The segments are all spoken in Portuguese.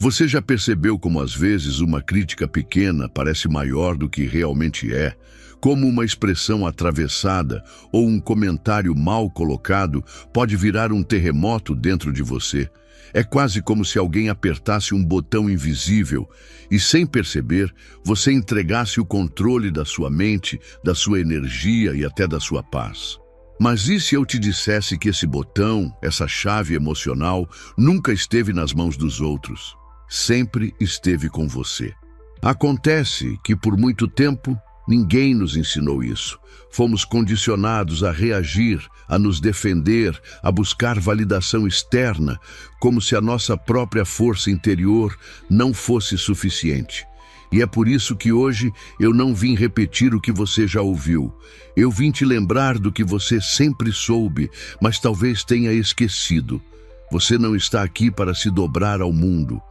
Você já percebeu como às vezes uma crítica pequena parece maior do que realmente é? Como uma expressão atravessada ou um comentário mal colocado pode virar um terremoto dentro de você? É quase como se alguém apertasse um botão invisível e, sem perceber, você entregasse o controle da sua mente, da sua energia e até da sua paz. Mas e se eu te dissesse que esse botão, essa chave emocional, nunca esteve nas mãos dos outros? Sempre esteve com você. Acontece que, por muito tempo, ninguém nos ensinou isso. Fomos condicionados a reagir, a nos defender, a buscar validação externa, como se a nossa própria força interior não fosse suficiente. E é por isso que hoje eu não vim repetir o que você já ouviu. Eu vim te lembrar do que você sempre soube, mas talvez tenha esquecido. Você não está aqui para se dobrar ao mundo.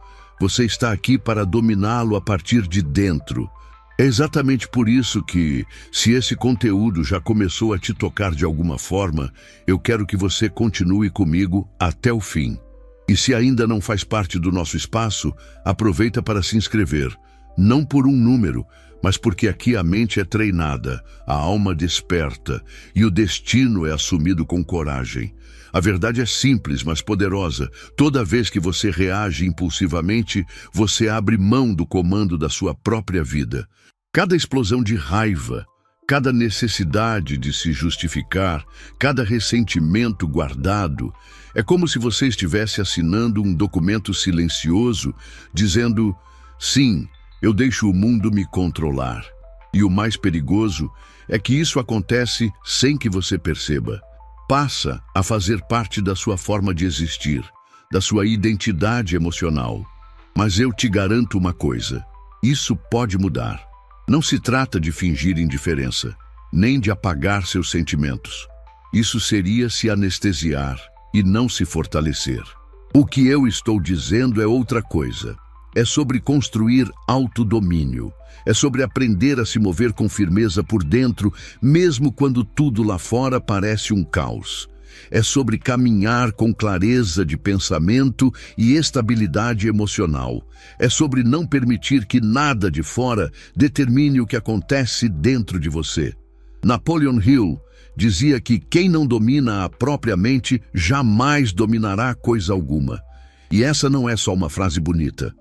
Você está aqui para dominá-lo a partir de dentro. É exatamente por isso que, se esse conteúdo já começou a te tocar de alguma forma, eu quero que você continue comigo até o fim. E se ainda não faz parte do nosso espaço, aproveita para se inscrever. Não por um número, mas porque aqui a mente é treinada, a alma desperta e o destino é assumido com coragem. A verdade é simples, mas poderosa. Toda vez que você reage impulsivamente, você abre mão do comando da sua própria vida. Cada explosão de raiva, cada necessidade de se justificar, cada ressentimento guardado, é como se você estivesse assinando um documento silencioso, dizendo: sim, eu deixo o mundo me controlar. E o mais perigoso é que isso acontece sem que você perceba. Passa a fazer parte da sua forma de existir, da sua identidade emocional. Mas eu te garanto uma coisa: isso pode mudar. Não se trata de fingir indiferença, nem de apagar seus sentimentos. Isso seria se anestesiar e não se fortalecer. O que eu estou dizendo é outra coisa. É sobre construir autodomínio. É sobre aprender a se mover com firmeza por dentro, mesmo quando tudo lá fora parece um caos. É sobre caminhar com clareza de pensamento e estabilidade emocional. É sobre não permitir que nada de fora determine o que acontece dentro de você. Napoleon Hill dizia que quem não domina a própria mente jamais dominará coisa alguma. E essa não é só uma frase bonita.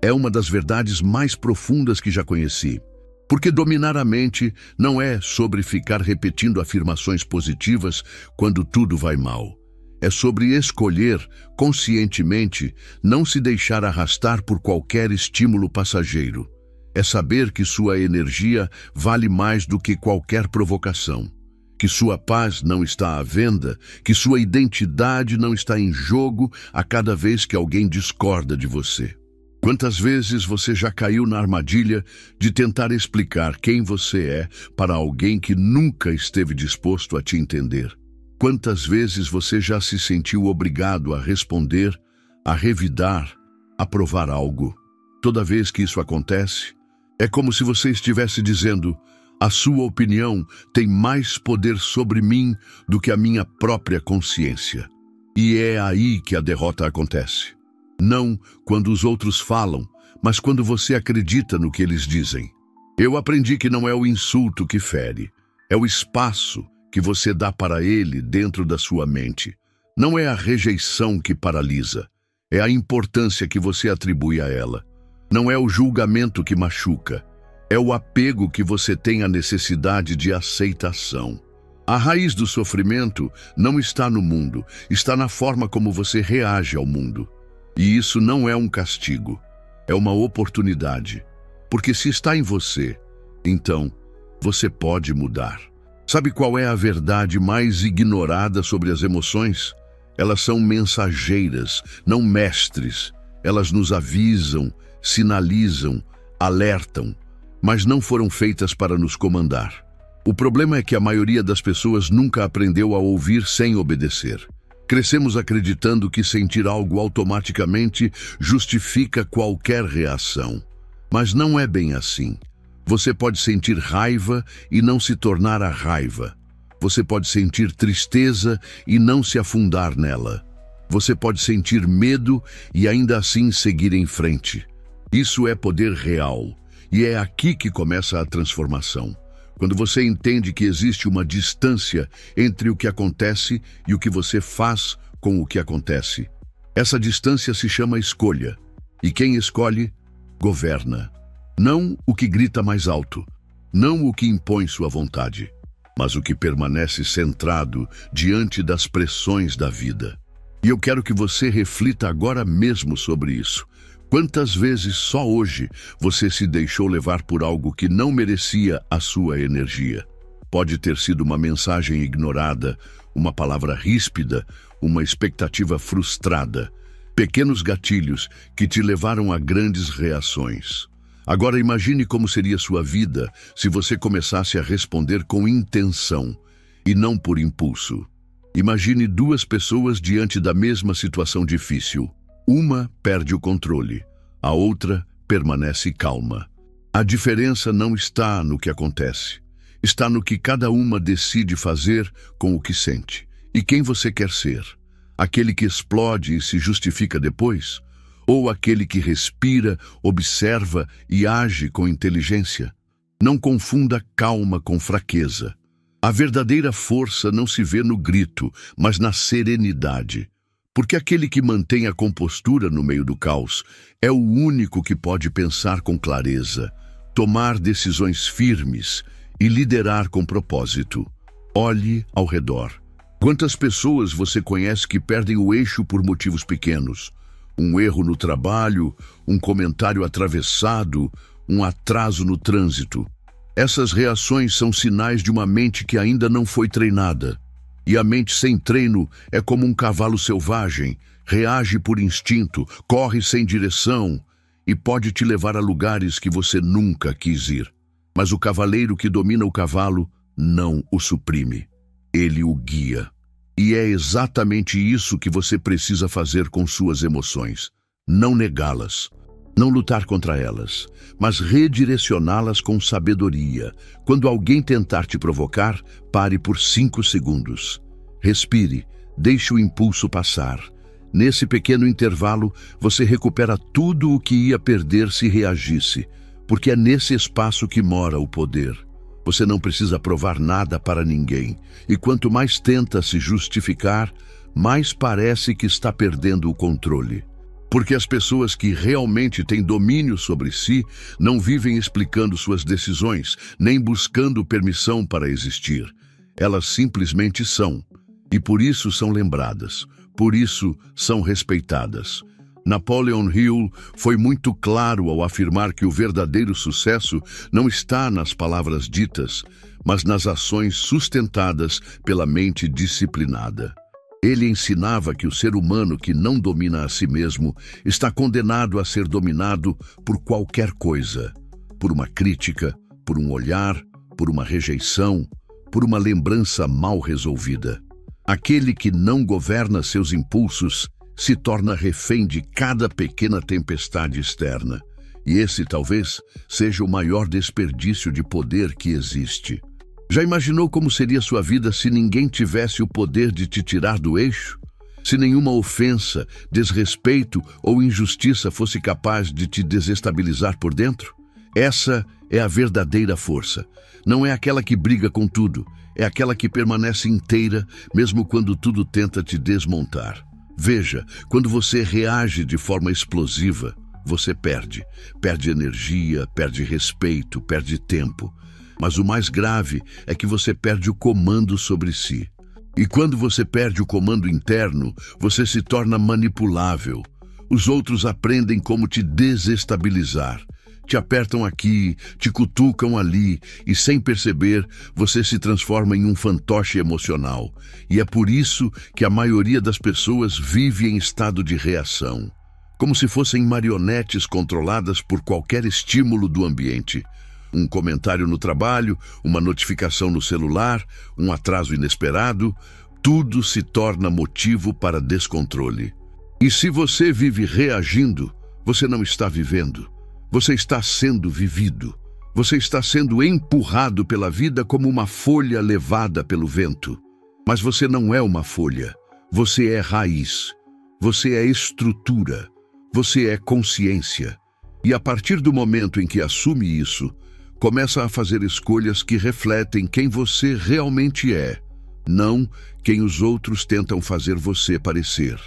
É uma das verdades mais profundas que já conheci. Porque dominar a mente não é sobre ficar repetindo afirmações positivas quando tudo vai mal. É sobre escolher, conscientemente, não se deixar arrastar por qualquer estímulo passageiro. É saber que sua energia vale mais do que qualquer provocação. Que sua paz não está à venda, que sua identidade não está em jogo a cada vez que alguém discorda de você. Quantas vezes você já caiu na armadilha de tentar explicar quem você é para alguém que nunca esteve disposto a te entender? Quantas vezes você já se sentiu obrigado a responder, a revidar, a provar algo? Toda vez que isso acontece, é como se você estivesse dizendo: a sua opinião tem mais poder sobre mim do que a minha própria consciência. E é aí que a derrota acontece. Não quando os outros falam, mas quando você acredita no que eles dizem. Eu aprendi que não é o insulto que fere, é o espaço que você dá para ele dentro da sua mente. Não é a rejeição que paralisa, é a importância que você atribui a ela. Não é o julgamento que machuca, é o apego que você tem à necessidade de aceitação. A raiz do sofrimento não está no mundo, está na forma como você reage ao mundo. E isso não é um castigo, é uma oportunidade. Porque se está em você, então você pode mudar. Sabe qual é a verdade mais ignorada sobre as emoções? Elas são mensageiras, não mestres. Elas nos avisam, sinalizam, alertam, mas não foram feitas para nos comandar. O problema é que a maioria das pessoas nunca aprendeu a ouvir sem obedecer. Crescemos acreditando que sentir algo automaticamente justifica qualquer reação. Mas não é bem assim. Você pode sentir raiva e não se tornar a raiva. Você pode sentir tristeza e não se afundar nela. Você pode sentir medo e ainda assim seguir em frente. Isso é poder real, e é aqui que começa a transformação. Quando você entende que existe uma distância entre o que acontece e o que você faz com o que acontece. Essa distância se chama escolha, e quem escolhe, governa. Não o que grita mais alto, não o que impõe sua vontade, mas o que permanece centrado diante das pressões da vida. E eu quero que você reflita agora mesmo sobre isso. Quantas vezes só hoje você se deixou levar por algo que não merecia a sua energia? Pode ter sido uma mensagem ignorada, uma palavra ríspida, uma expectativa frustrada. Pequenos gatilhos que te levaram a grandes reações. Agora imagine como seria sua vida se você começasse a responder com intenção e não por impulso. Imagine duas pessoas diante da mesma situação difícil. Uma perde o controle, a outra permanece calma. A diferença não está no que acontece, está no que cada uma decide fazer com o que sente. E quem você quer ser? Aquele que explode e se justifica depois? Ou aquele que respira, observa e age com inteligência? Não confunda calma com fraqueza. A verdadeira força não se vê no grito, mas na serenidade. Porque aquele que mantém a compostura no meio do caos é o único que pode pensar com clareza, tomar decisões firmes e liderar com propósito. Olhe ao redor. Quantas pessoas você conhece que perdem o eixo por motivos pequenos? Um erro no trabalho, um comentário atravessado, um atraso no trânsito. Essas reações são sinais de uma mente que ainda não foi treinada. E a mente sem treino é como um cavalo selvagem, reage por instinto, corre sem direção e pode te levar a lugares que você nunca quis ir. Mas o cavaleiro que domina o cavalo não o suprime, ele o guia. E é exatamente isso que você precisa fazer com suas emoções. Não negá-las, não lutar contra elas, mas redirecioná-las com sabedoria. Quando alguém tentar te provocar, pare por 5 segundos. Respire, deixe o impulso passar. Nesse pequeno intervalo, você recupera tudo o que ia perder se reagisse, porque é nesse espaço que mora o poder. Você não precisa provar nada para ninguém, e quanto mais tenta se justificar, mais parece que está perdendo o controle. Porque as pessoas que realmente têm domínio sobre si não vivem explicando suas decisões, nem buscando permissão para existir. Elas simplesmente são, e por isso são lembradas, por isso são respeitadas. Napoleon Hill foi muito claro ao afirmar que o verdadeiro sucesso não está nas palavras ditas, mas nas ações sustentadas pela mente disciplinada. Ele ensinava que o ser humano que não domina a si mesmo está condenado a ser dominado por qualquer coisa, por uma crítica, por um olhar, por uma rejeição, por uma lembrança mal resolvida. Aquele que não governa seus impulsos se torna refém de cada pequena tempestade externa, e esse talvez seja o maior desperdício de poder que existe. Já imaginou como seria sua vida se ninguém tivesse o poder de te tirar do eixo? Se nenhuma ofensa, desrespeito ou injustiça fosse capaz de te desestabilizar por dentro? Essa é a verdadeira força. Não é aquela que briga com tudo, é aquela que permanece inteira mesmo quando tudo tenta te desmontar. Veja, quando você reage de forma explosiva, você perde. Perde energia, perde respeito, perde tempo. Mas o mais grave é que você perde o comando sobre si. E quando você perde o comando interno, você se torna manipulável. Os outros aprendem como te desestabilizar. Te apertam aqui, te cutucam ali, e sem perceber, você se transforma em um fantoche emocional. E é por isso que a maioria das pessoas vive em estado de reação, como se fossem marionetes controladas por qualquer estímulo do ambiente. Um comentário no trabalho, uma notificação no celular, um atraso inesperado, tudo se torna motivo para descontrole. E se você vive reagindo, você não está vivendo. Você está sendo vivido. Você está sendo empurrado pela vida como uma folha levada pelo vento. Mas você não é uma folha. Você é raiz. Você é estrutura. Você é consciência. E a partir do momento em que assume isso, começa a fazer escolhas que refletem quem você realmente é, não quem os outros tentam fazer você parecer.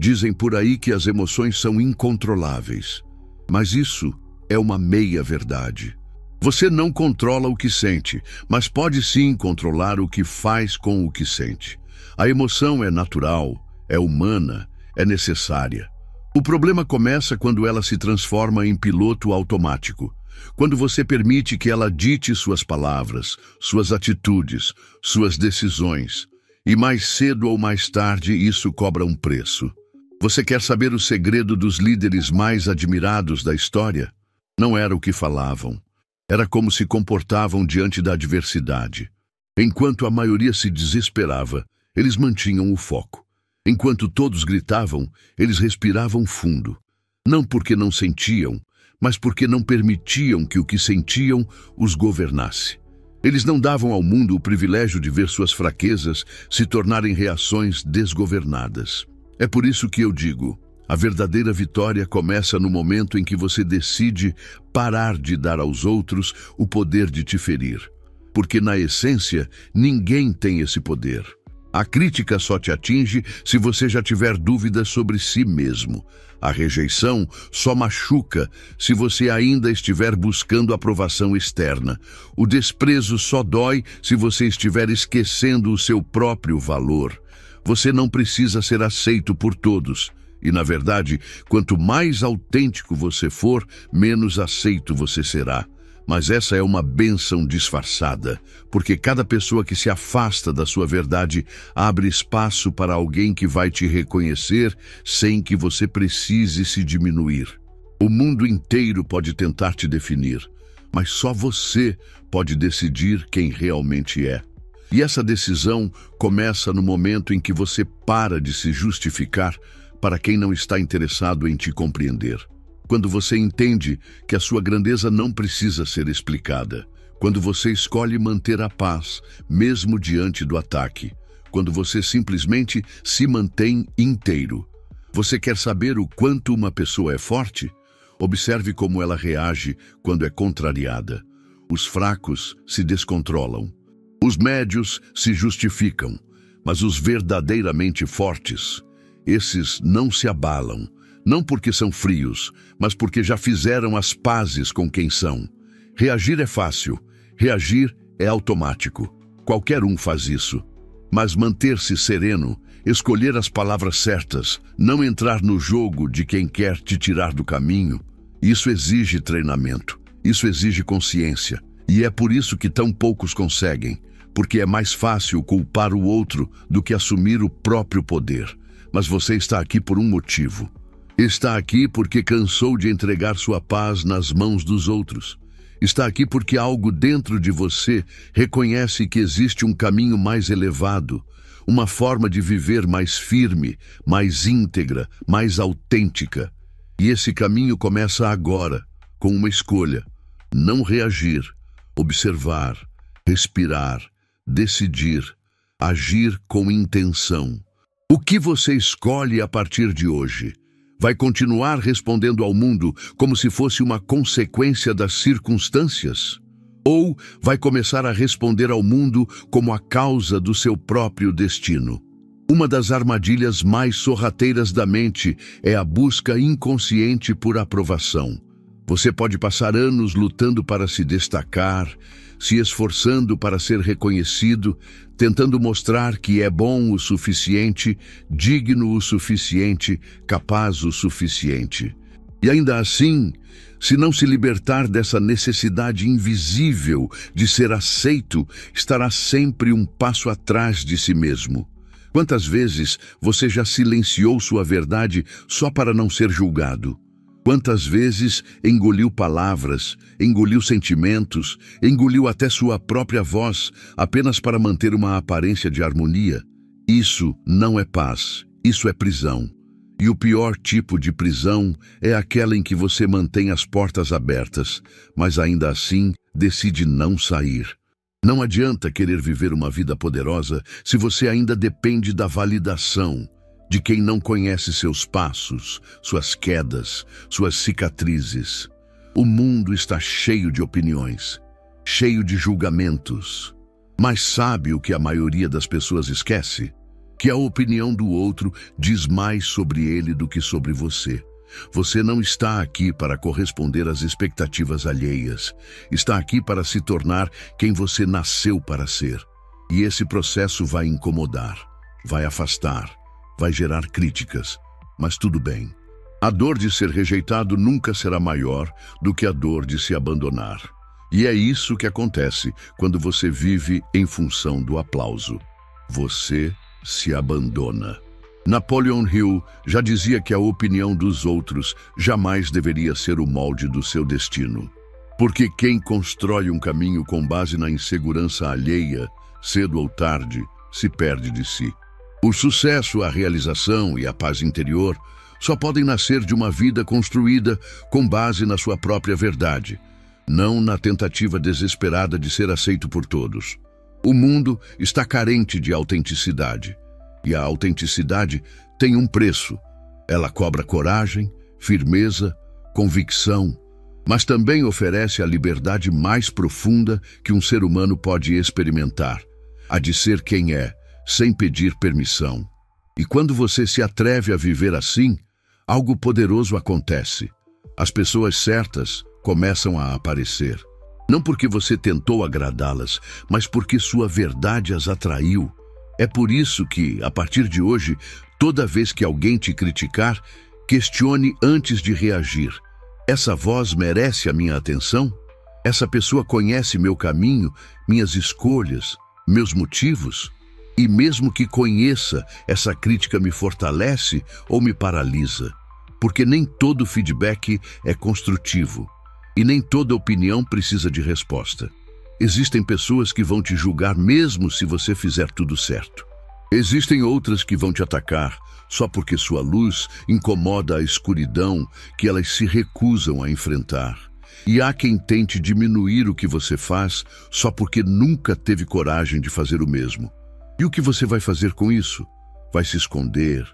Dizem por aí que as emoções são incontroláveis, mas isso é uma meia-verdade. Você não controla o que sente, mas pode sim controlar o que faz com o que sente. A emoção é natural, é humana, é necessária. O problema começa quando ela se transforma em piloto automático. Quando você permite que ela dite suas palavras, suas atitudes, suas decisões. E mais cedo ou mais tarde isso cobra um preço. Você quer saber o segredo dos líderes mais admirados da história? Não era o que falavam. Era como se comportavam diante da adversidade. Enquanto a maioria se desesperava, eles mantinham o foco. Enquanto todos gritavam, eles respiravam fundo. Não porque não sentiam, mas porque não permitiam que o que sentiam os governasse. Eles não davam ao mundo o privilégio de ver suas fraquezas se tornarem reações desgovernadas. É por isso que eu digo, a verdadeira vitória começa no momento em que você decide parar de dar aos outros o poder de te ferir. Porque, na essência, ninguém tem esse poder. A crítica só te atinge se você já tiver dúvidas sobre si mesmo. A rejeição só machuca se você ainda estiver buscando aprovação externa. O desprezo só dói se você estiver esquecendo o seu próprio valor. Você não precisa ser aceito por todos. E, na verdade, quanto mais autêntico você for, menos aceito você será. Mas essa é uma bênção disfarçada, porque cada pessoa que se afasta da sua verdade abre espaço para alguém que vai te reconhecer sem que você precise se diminuir. O mundo inteiro pode tentar te definir, mas só você pode decidir quem realmente é. E essa decisão começa no momento em que você para de se justificar para quem não está interessado em te compreender. Quando você entende que a sua grandeza não precisa ser explicada. Quando você escolhe manter a paz, mesmo diante do ataque. Quando você simplesmente se mantém inteiro. Você quer saber o quanto uma pessoa é forte? Observe como ela reage quando é contrariada. Os fracos se descontrolam. Os médios se justificam. Mas os verdadeiramente fortes, esses não se abalam. Não porque são frios, mas porque já fizeram as pazes com quem são. Reagir é fácil, reagir é automático. Qualquer um faz isso. Mas manter-se sereno, escolher as palavras certas, não entrar no jogo de quem quer te tirar do caminho, isso exige treinamento, isso exige consciência. E é por isso que tão poucos conseguem, porque é mais fácil culpar o outro do que assumir o próprio poder. Mas você está aqui por um motivo. Está aqui porque cansou de entregar sua paz nas mãos dos outros. Está aqui porque algo dentro de você reconhece que existe um caminho mais elevado, uma forma de viver mais firme, mais íntegra, mais autêntica. E esse caminho começa agora, com uma escolha: não reagir, observar, respirar, decidir, agir com intenção. O que você escolhe a partir de hoje? Vai continuar respondendo ao mundo como se fosse uma consequência das circunstâncias? Ou vai começar a responder ao mundo como a causa do seu próprio destino? Uma das armadilhas mais sorrateiras da mente é a busca inconsciente por aprovação. Você pode passar anos lutando para se destacar, se esforçando para ser reconhecido, tentando mostrar que é bom o suficiente, digno o suficiente, capaz o suficiente. E ainda assim, se não se libertar dessa necessidade invisível de ser aceito, estará sempre um passo atrás de si mesmo. Quantas vezes você já silenciou sua verdade só para não ser julgado? Quantas vezes engoliu palavras, engoliu sentimentos, engoliu até sua própria voz, apenas para manter uma aparência de harmonia? Isso não é paz, isso é prisão. E o pior tipo de prisão é aquela em que você mantém as portas abertas, mas ainda assim decide não sair. Não adianta querer viver uma vida poderosa se você ainda depende da validação, de quem não conhece seus passos, suas quedas, suas cicatrizes. O mundo está cheio de opiniões, cheio de julgamentos. Mas sabe o que a maioria das pessoas esquece? Que a opinião do outro diz mais sobre ele do que sobre você. Você não está aqui para corresponder às expectativas alheias. Está aqui para se tornar quem você nasceu para ser. E esse processo vai incomodar, vai afastar, vai gerar críticas. Mas tudo bem. A dor de ser rejeitado nunca será maior do que a dor de se abandonar. E é isso que acontece quando você vive em função do aplauso. Você se abandona. Napoleon Hill já dizia que a opinião dos outros jamais deveria ser o molde do seu destino. Porque quem constrói um caminho com base na insegurança alheia, cedo ou tarde, se perde de si. O sucesso, a realização e a paz interior só podem nascer de uma vida construída com base na sua própria verdade, não na tentativa desesperada de ser aceito por todos. O mundo está carente de autenticidade, e a autenticidade tem um preço. Ela cobra coragem, firmeza, convicção, mas também oferece a liberdade mais profunda que um ser humano pode experimentar, a de ser quem é, sem pedir permissão. E quando você se atreve a viver assim, algo poderoso acontece. As pessoas certas começam a aparecer. Não porque você tentou agradá-las, mas porque sua verdade as atraiu. É por isso que, a partir de hoje, toda vez que alguém te criticar, questione antes de reagir. Essa voz merece a minha atenção? Essa pessoa conhece meu caminho, minhas escolhas, meus motivos? E mesmo que conheça, essa crítica me fortalece ou me paralisa? Porque nem todo feedback é construtivo. E nem toda opinião precisa de resposta. Existem pessoas que vão te julgar mesmo se você fizer tudo certo. Existem outras que vão te atacar só porque sua luz incomoda a escuridão que elas se recusam a enfrentar. E há quem tente diminuir o que você faz só porque nunca teve coragem de fazer o mesmo. E o que você vai fazer com isso? Vai se esconder?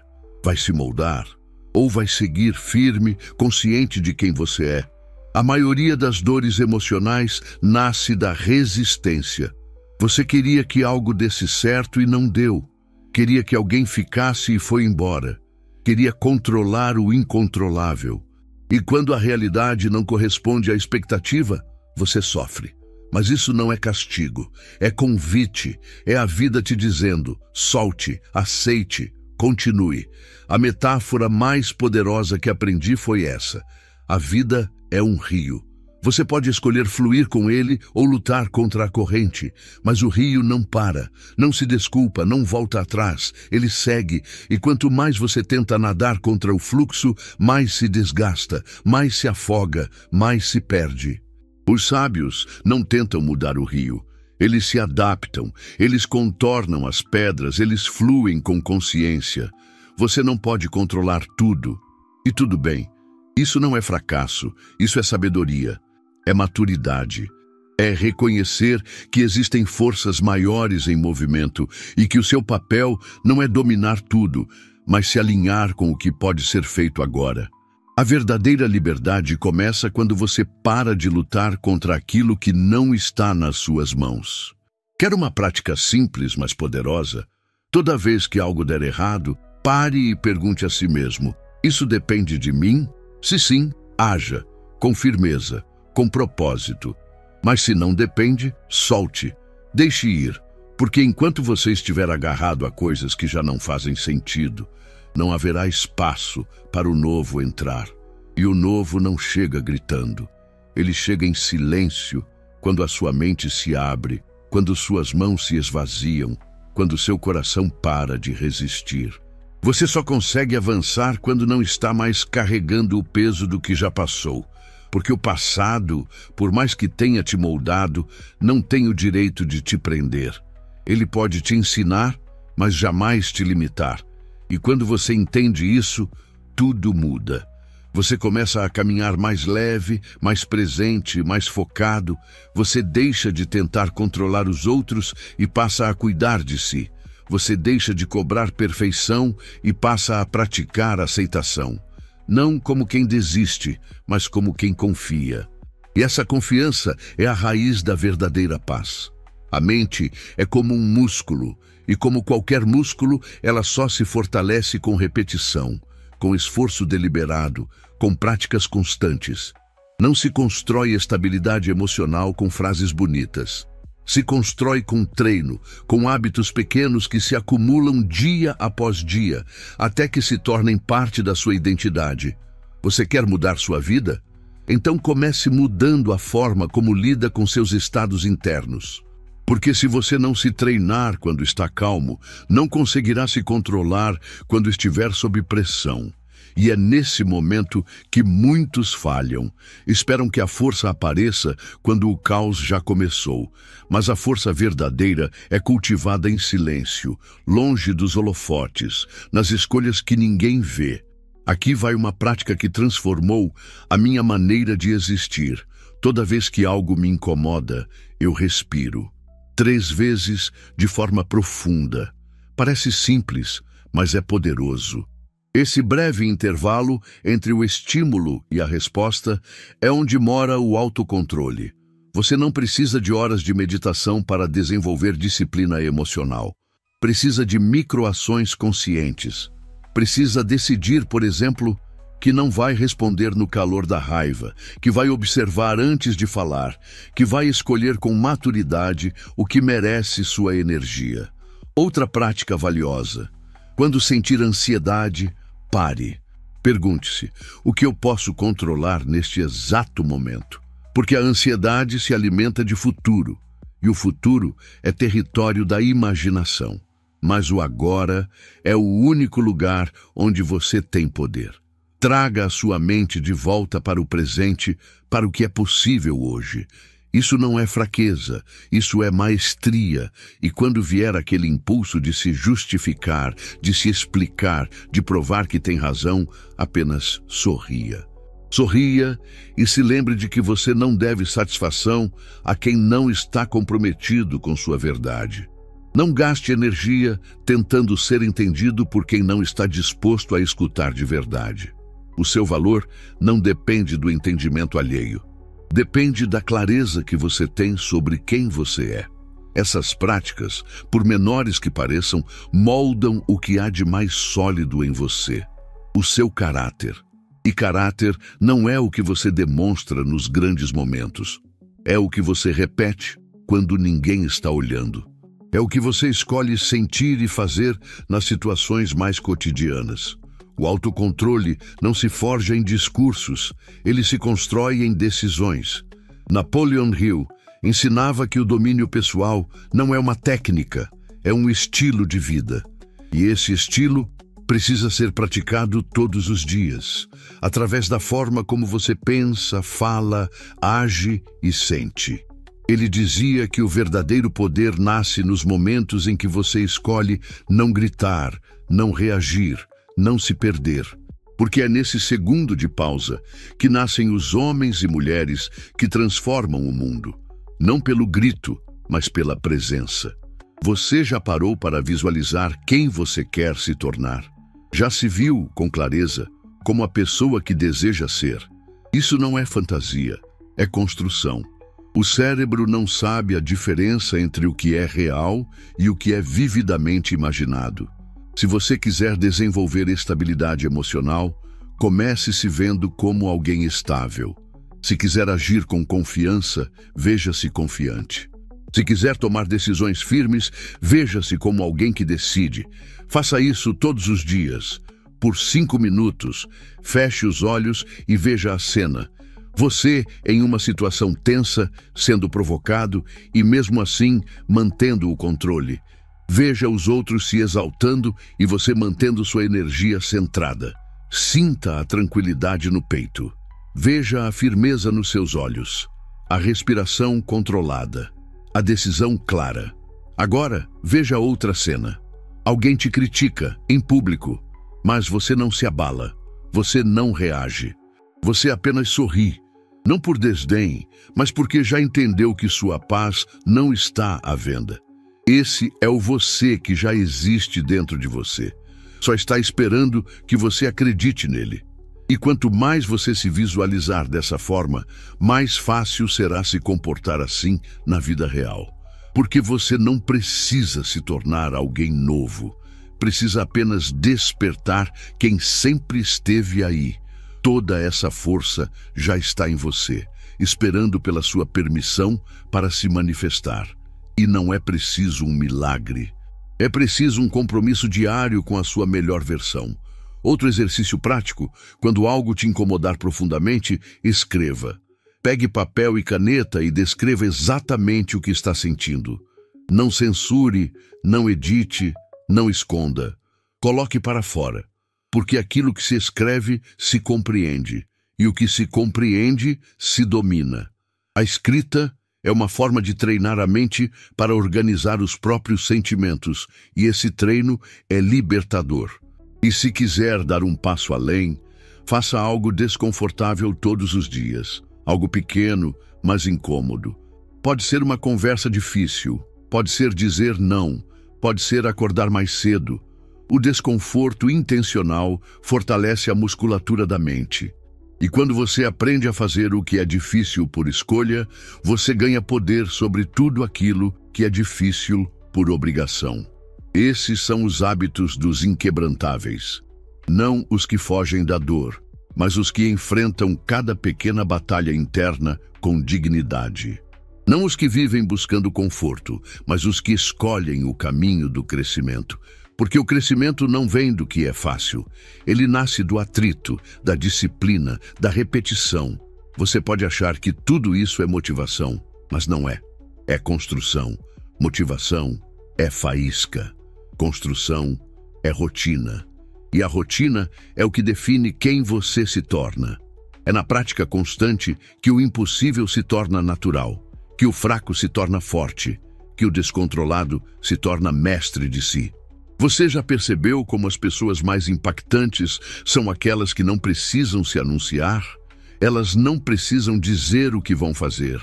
Vai se moldar? Ou vai seguir firme, consciente de quem você é? A maioria das dores emocionais nasce da resistência. Você queria que algo desse certo e não deu. Queria que alguém ficasse e foi embora. Queria controlar o incontrolável. E quando a realidade não corresponde à expectativa, você sofre. Mas isso não é castigo, é convite, é a vida te dizendo: solte, aceite, continue. A metáfora mais poderosa que aprendi foi essa: a vida é um rio. Você pode escolher fluir com ele ou lutar contra a corrente, mas o rio não para, não se desculpa, não volta atrás, ele segue, e quanto mais você tenta nadar contra o fluxo, mais se desgasta, mais se afoga, mais se perde. Os sábios não tentam mudar o rio, eles se adaptam, eles contornam as pedras, eles fluem com consciência. Você não pode controlar tudo, e tudo bem. Isso não é fracasso, isso é sabedoria, é maturidade. É reconhecer que existem forças maiores em movimento e que o seu papel não é dominar tudo, mas se alinhar com o que pode ser feito agora. A verdadeira liberdade começa quando você para de lutar contra aquilo que não está nas suas mãos. Quer uma prática simples, mas poderosa? Toda vez que algo der errado, pare e pergunte a si mesmo: isso depende de mim? Se sim, haja, com firmeza, com propósito. Mas se não depende, solte, deixe ir, porque enquanto você estiver agarrado a coisas que já não fazem sentido, não haverá espaço para o novo entrar. E o novo não chega gritando. Ele chega em silêncio, quando a sua mente se abre, quando suas mãos se esvaziam, quando seu coração para de resistir. Você só consegue avançar quando não está mais carregando o peso do que já passou. Porque o passado, por mais que tenha te moldado, não tem o direito de te prender. Ele pode te ensinar, mas jamais te limitar. E quando você entende isso, tudo muda. Você começa a caminhar mais leve, mais presente, mais focado. Você deixa de tentar controlar os outros e passa a cuidar de si. Você deixa de cobrar perfeição e passa a praticar aceitação. Não como quem desiste, mas como quem confia. E essa confiança é a raiz da verdadeira paz. A mente é como um músculo, e como qualquer músculo, ela só se fortalece com repetição, com esforço deliberado, com práticas constantes. Não se constrói estabilidade emocional com frases bonitas. Se constrói com treino, com hábitos pequenos que se acumulam dia após dia, até que se tornem parte da sua identidade. Você quer mudar sua vida? Então comece mudando a forma como lida com seus estados internos. Porque se você não se treinar quando está calmo, não conseguirá se controlar quando estiver sob pressão. E é nesse momento que muitos falham. Esperam que a força apareça quando o caos já começou. Mas a força verdadeira é cultivada em silêncio, longe dos holofotes, nas escolhas que ninguém vê. Aqui vai uma prática que transformou a minha maneira de existir. Toda vez que algo me incomoda, eu respiro. 3 vezes de forma profunda. Parece simples, mas é poderoso. Esse breve intervalo entre o estímulo e a resposta é onde mora o autocontrole. Você não precisa de horas de meditação para desenvolver disciplina emocional. Precisa de microações conscientes. Precisa decidir, por exemplo, que não vai responder no calor da raiva, que vai observar antes de falar, que vai escolher com maturidade o que merece sua energia. Outra prática valiosa. Quando sentir ansiedade, pare. Pergunte-se, o que eu posso controlar neste exato momento? Porque a ansiedade se alimenta de futuro, e o futuro é território da imaginação. Mas o agora é o único lugar onde você tem poder. Traga a sua mente de volta para o presente, para o que é possível hoje. Isso não é fraqueza, isso é maestria. E quando vier aquele impulso de se justificar, de se explicar, de provar que tem razão, apenas sorria. Sorria e se lembre de que você não deve satisfação a quem não está comprometido com sua verdade. Não gaste energia tentando ser entendido por quem não está disposto a escutar de verdade. O seu valor não depende do entendimento alheio. Depende da clareza que você tem sobre quem você é. Essas práticas, por menores que pareçam, moldam o que há de mais sólido em você, o seu caráter. E caráter não é o que você demonstra nos grandes momentos. É o que você repete quando ninguém está olhando. É o que você escolhe sentir e fazer nas situações mais cotidianas. O autocontrole não se forja em discursos, ele se constrói em decisões. Napoleon Hill ensinava que o domínio pessoal não é uma técnica, é um estilo de vida. E esse estilo precisa ser praticado todos os dias, através da forma como você pensa, fala, age e sente. Ele dizia que o verdadeiro poder nasce nos momentos em que você escolhe não gritar, não reagir, não se perder. Porque é nesse segundo de pausa que nascem os homens e mulheres que transformam o mundo. Não pelo grito, mas pela presença. Você já parou para visualizar quem você quer se tornar? Já se viu, com clareza, como a pessoa que deseja ser? Isso não é fantasia, é construção. O cérebro não sabe a diferença entre o que é real e o que é vividamente imaginado. Se você quiser desenvolver estabilidade emocional, comece se vendo como alguém estável. Se quiser agir com confiança, veja-se confiante. Se quiser tomar decisões firmes, veja-se como alguém que decide. Faça isso todos os dias. Por 5 minutos, feche os olhos e veja a cena. Você em uma situação tensa, sendo provocado e mesmo assim mantendo o controle. Veja os outros se exaltando e você mantendo sua energia centrada. Sinta a tranquilidade no peito. Veja a firmeza nos seus olhos. A respiração controlada. A decisão clara. Agora, veja outra cena. Alguém te critica, em público, mas você não se abala. Você não reage. Você apenas sorri. Não por desdém, mas porque já entendeu que sua paz não está à venda. Esse é o você que já existe dentro de você. Só está esperando que você acredite nele. E quanto mais você se visualizar dessa forma, mais fácil será se comportar assim na vida real. Porque você não precisa se tornar alguém novo. Precisa apenas despertar quem sempre esteve aí. Toda essa força já está em você, esperando pela sua permissão para se manifestar. E não é preciso um milagre. É preciso um compromisso diário com a sua melhor versão. Outro exercício prático: quando algo te incomodar profundamente, escreva. Pegue papel e caneta e descreva exatamente o que está sentindo. Não censure, não edite, não esconda. Coloque para fora. Porque aquilo que se escreve se compreende. E o que se compreende se domina. A escrita é uma forma de treinar a mente para organizar os próprios sentimentos, e esse treino é libertador. E se quiser dar um passo além, faça algo desconfortável todos os dias, algo pequeno, mas incômodo. Pode ser uma conversa difícil, pode ser dizer não, pode ser acordar mais cedo. O desconforto intencional fortalece a musculatura da mente. E quando você aprende a fazer o que é difícil por escolha, você ganha poder sobre tudo aquilo que é difícil por obrigação. Esses são os hábitos dos inquebrantáveis. Não os que fogem da dor, mas os que enfrentam cada pequena batalha interna com dignidade. Não os que vivem buscando conforto, mas os que escolhem o caminho do crescimento. Porque o crescimento não vem do que é fácil. Ele nasce do atrito, da disciplina, da repetição. Você pode achar que tudo isso é motivação, mas não é. É construção. Motivação é faísca. Construção é rotina. E a rotina é o que define quem você se torna. É na prática constante que o impossível se torna natural, que o fraco se torna forte, que o descontrolado se torna mestre de si. Você já percebeu como as pessoas mais impactantes são aquelas que não precisam se anunciar? Elas não precisam dizer o que vão fazer.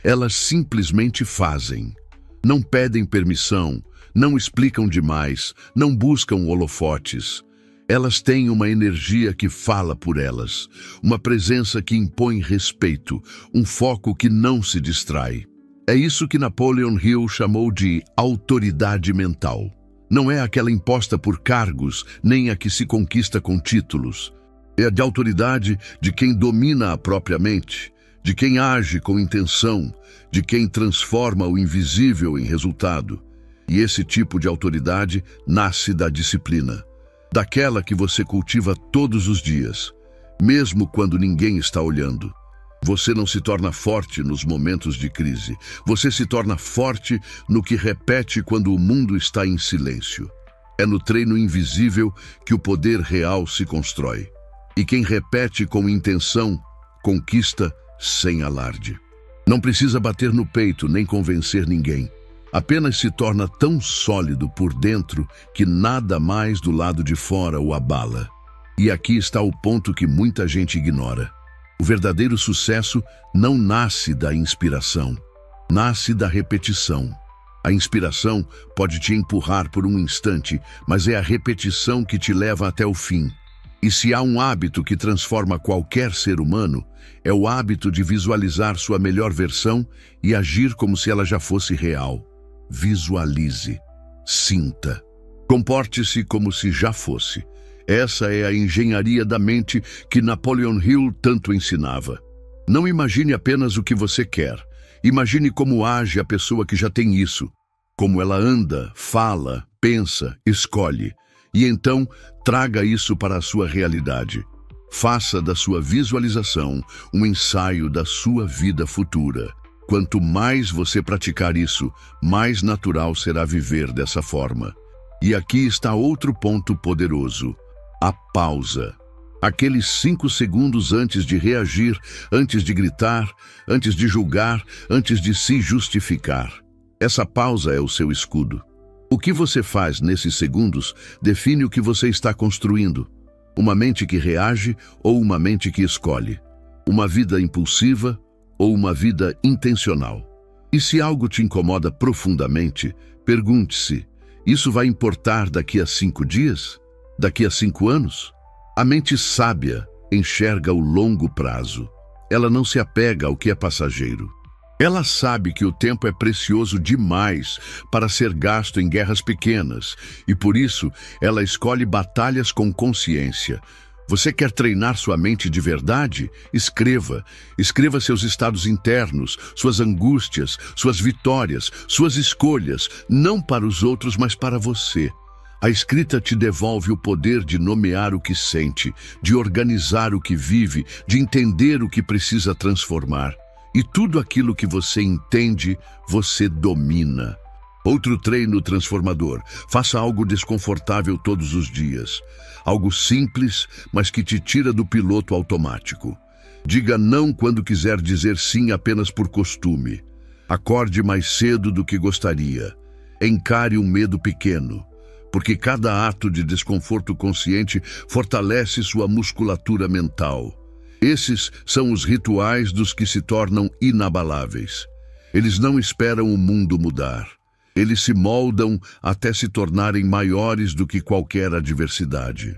Elas simplesmente fazem. Não pedem permissão, não explicam demais, não buscam holofotes. Elas têm uma energia que fala por elas, uma presença que impõe respeito, um foco que não se distrai. É isso que Napoleon Hill chamou de autoridade mental. Não é aquela imposta por cargos, nem a que se conquista com títulos. É a de autoridade de quem domina a própria mente, de quem age com intenção, de quem transforma o invisível em resultado. E esse tipo de autoridade nasce da disciplina, daquela que você cultiva todos os dias, mesmo quando ninguém está olhando. Você não se torna forte nos momentos de crise. Você se torna forte no que repete quando o mundo está em silêncio. É no treino invisível que o poder real se constrói. E quem repete com intenção, conquista sem alarde. Não precisa bater no peito nem convencer ninguém. Apenas se torna tão sólido por dentro que nada mais do lado de fora o abala. E aqui está o ponto que muita gente ignora. O verdadeiro sucesso não nasce da inspiração, nasce da repetição. A inspiração pode te empurrar por um instante, mas é a repetição que te leva até o fim. E se há um hábito que transforma qualquer ser humano, é o hábito de visualizar sua melhor versão e agir como se ela já fosse real. Visualize, sinta, comporte-se como se já fosse. Essa é a engenharia da mente que Napoleon Hill tanto ensinava. Não imagine apenas o que você quer. Imagine como age a pessoa que já tem isso. Como ela anda, fala, pensa, escolhe. E então, traga isso para a sua realidade. Faça da sua visualização um ensaio da sua vida futura. Quanto mais você praticar isso, mais natural será viver dessa forma. E aqui está outro ponto poderoso. A pausa. Aqueles 5 segundos antes de reagir, antes de gritar, antes de julgar, antes de se justificar. Essa pausa é o seu escudo. O que você faz nesses segundos define o que você está construindo. Uma mente que reage ou uma mente que escolhe. Uma vida impulsiva ou uma vida intencional. E se algo te incomoda profundamente, Pergunte-se: isso vai importar daqui a 5 dias? Daqui a 5 anos? A mente sábia enxerga o longo prazo. Ela não se apega ao que é passageiro. Ela sabe que o tempo é precioso demais para ser gasto em guerras pequenas e, por isso, ela escolhe batalhas com consciência. Você quer treinar sua mente de verdade? Escreva. Escreva seus estados internos, suas angústias, suas vitórias, suas escolhas, não para os outros, mas para você. A escrita te devolve o poder de nomear o que sente, de organizar o que vive, de entender o que precisa transformar. E tudo aquilo que você entende, você domina. Outro treino transformador. Faça algo desconfortável todos os dias. Algo simples, mas que te tira do piloto automático. Diga não quando quiser dizer sim apenas por costume. Acorde mais cedo do que gostaria. Encare um medo pequeno, porque cada ato de desconforto consciente fortalece sua musculatura mental. Esses são os rituais dos que se tornam inabaláveis. Eles não esperam o mundo mudar. Eles se moldam até se tornarem maiores do que qualquer adversidade.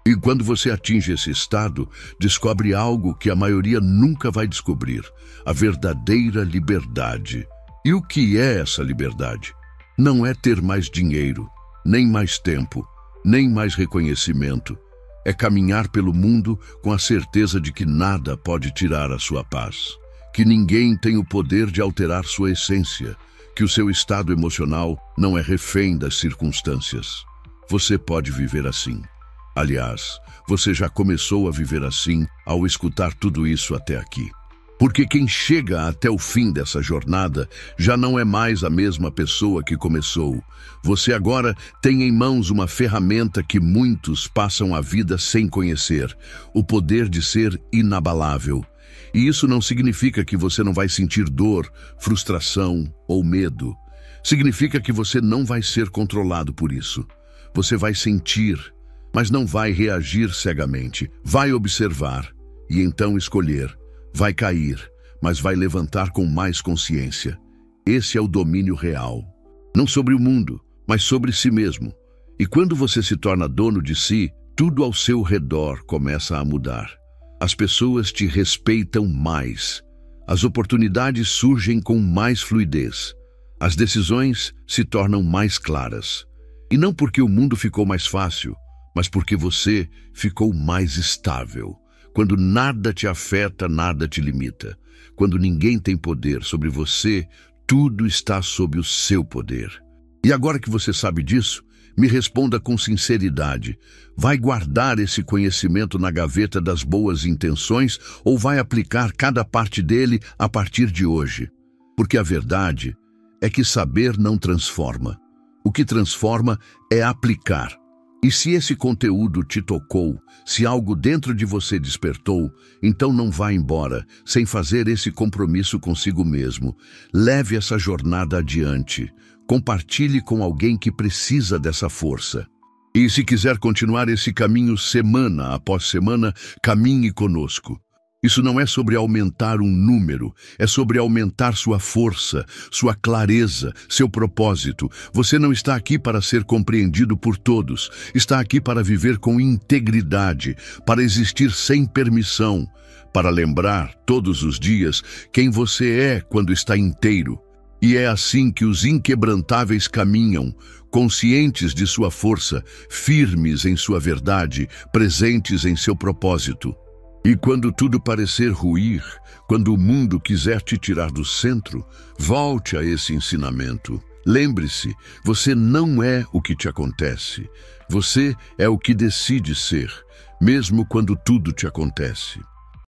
E quando você atinge esse estado, descobre algo que a maioria nunca vai descobrir: a verdadeira liberdade. E o que é essa liberdade? Não é ter mais dinheiro, nem mais tempo, nem mais reconhecimento. É caminhar pelo mundo com a certeza de que nada pode tirar a sua paz, que ninguém tem o poder de alterar sua essência, que o seu estado emocional não é refém das circunstâncias. Você pode viver assim. Aliás, você já começou a viver assim ao escutar tudo isso até aqui. Porque quem chega até o fim dessa jornada já não é mais a mesma pessoa que começou. Você agora tem em mãos uma ferramenta que muitos passam a vida sem conhecer: o poder de ser inabalável. E isso não significa que você não vai sentir dor, frustração ou medo. Significa que você não vai ser controlado por isso. Você vai sentir, mas não vai reagir cegamente. Vai observar e então escolher. Vai cair, mas vai levantar com mais consciência. Esse é o domínio real. Não sobre o mundo, mas sobre si mesmo. E quando você se torna dono de si, tudo ao seu redor começa a mudar. As pessoas te respeitam mais. As oportunidades surgem com mais fluidez. As decisões se tornam mais claras. E não porque o mundo ficou mais fácil, mas porque você ficou mais estável. Quando nada te afeta, nada te limita. Quando ninguém tem poder sobre você, tudo está sob o seu poder. E agora que você sabe disso, me responda com sinceridade: vai guardar esse conhecimento na gaveta das boas intenções ou vai aplicar cada parte dele a partir de hoje? Porque a verdade é que saber não transforma. O que transforma é aplicar. E se esse conteúdo te tocou, se algo dentro de você despertou, então não vá embora sem fazer esse compromisso consigo mesmo. Leve essa jornada adiante. Compartilhe com alguém que precisa dessa força. E se quiser continuar esse caminho semana após semana, caminhe conosco. Isso não é sobre aumentar um número, é sobre aumentar sua força, sua clareza, seu propósito. Você não está aqui para ser compreendido por todos, está aqui para viver com integridade, para existir sem permissão, para lembrar todos os dias quem você é quando está inteiro. E é assim que os inquebrantáveis caminham, conscientes de sua força, firmes em sua verdade, presentes em seu propósito. E quando tudo parecer ruir, quando o mundo quiser te tirar do centro, volte a esse ensinamento. Lembre-se, você não é o que te acontece. Você é o que decide ser, mesmo quando tudo te acontece.